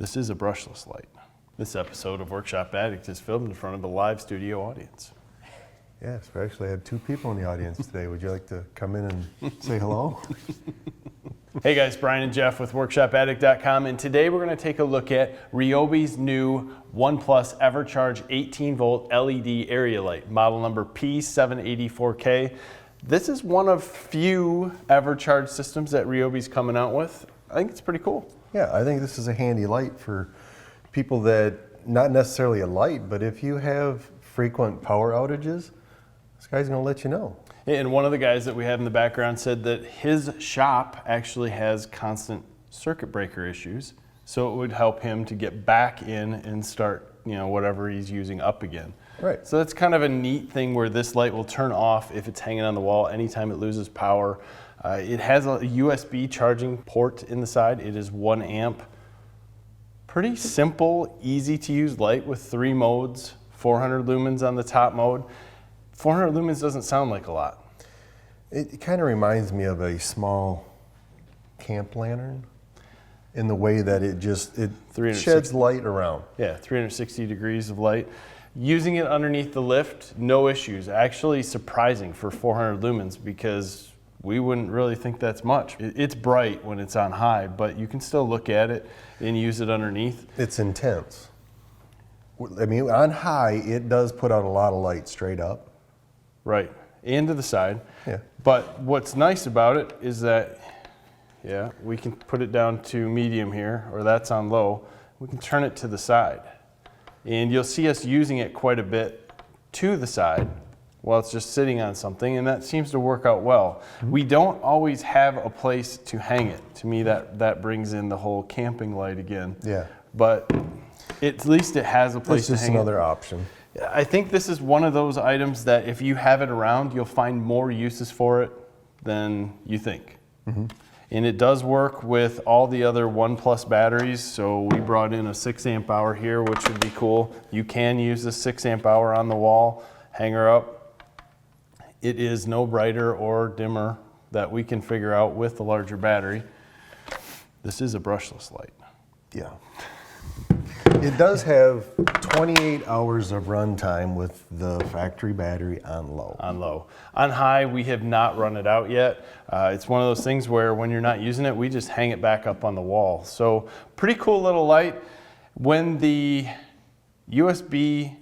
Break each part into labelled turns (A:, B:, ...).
A: This is a brushless light. This episode of Workshop Addict is filmed in front of a live studio audience.
B: Yes, we actually had 2 people in the audience today. Would you like to come in and say hello?
A: Hey guys, Brian and Jeff with WorkshopAddict.com, and today we're going to take a look at Ryobi's new OnePlus EVERCHARGE 18-volt LED area light, model number P784K. This is one of few EVERCHARGE systems that Ryobi's coming out with. I think it's pretty cool.
B: Yeah, I think this is a handy light for people that, not necessarily a light, but if you have frequent power outages, this guy's going to let you know.
A: And one of the guys that we had in the background said that his shop actually has constant circuit breaker issues, so it would help him to get back in and start, whatever he's using up again.
B: Right.
A: So that's kind of a neat thing where this light will turn off if it's hanging on the wall anytime it loses power. It has a USB charging port in the side. It is 1 amp. Pretty simple, easy to use light with 3 modes, 400 lumens on the top mode. 400 lumens doesn't sound like a lot.
B: It kind of reminds me of a small camp lantern in the way that it sheds light around.
A: Yeah, 360 degrees of light. Using it underneath the lift, no issues. Actually surprising for 400 lumens because we wouldn't really think that's much. It's bright when it's on high, but you can still look at it and use it underneath.
B: It's intense. I mean, on high, it does put out a lot of light straight up.
A: Right, and to the side.
B: Yeah.
A: But what's nice about it is that, we can put it down to medium here, or that's on low. We can turn it to the side. And you'll see us using it quite a bit to the side while it's just sitting on something, and that seems to work out well. Mm-hmm. We don't always have a place to hang it. To me, that brings in the whole camping light again.
B: Yeah.
A: But at least it has a place to hang it.
B: It's just another option.
A: I think this is one of those items that if you have it around, you'll find more uses for it than you think. Mm-hmm. And it does work with all the other OnePlus batteries. So we brought in a 6 amp hour here, which would be cool. You can use the 6 amp hour on the wall, hang her up. It is no brighter or dimmer that we can figure out with the larger battery. This is a brushless light.
B: Yeah. It does have 28 hours of runtime with the factory battery on low.
A: On low. On high, we have not run it out yet. It's one of those things where when you're not using it, we just hang it back up on the wall. So pretty cool little light. When the USB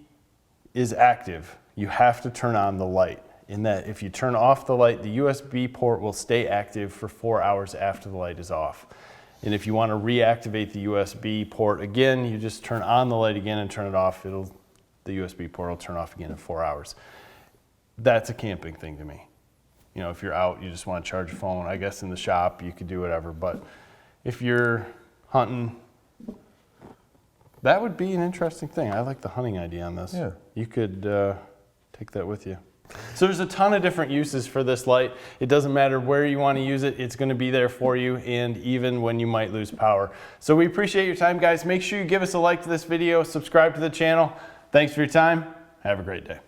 A: is active, you have to turn on the light. In that if you turn off the light, the USB port will stay active for 4 hours after the light is off. And if you want to reactivate the USB port again, you just turn on the light again and turn it off. The USB port will turn off again in 4 hours. That's a camping thing to me. If you're out, you just want to charge your phone. I guess in the shop, you could do whatever. But if you're hunting, that would be an interesting thing. I like the hunting idea on this.
B: Yeah.
A: You could take that with you. So there's a ton of different uses for this light. It doesn't matter where you want to use it, it's going to be there for you, and even when you might lose power. So we appreciate your time, guys. Make sure you give us a like to this video, subscribe to the channel. Thanks for your time. Have a great day.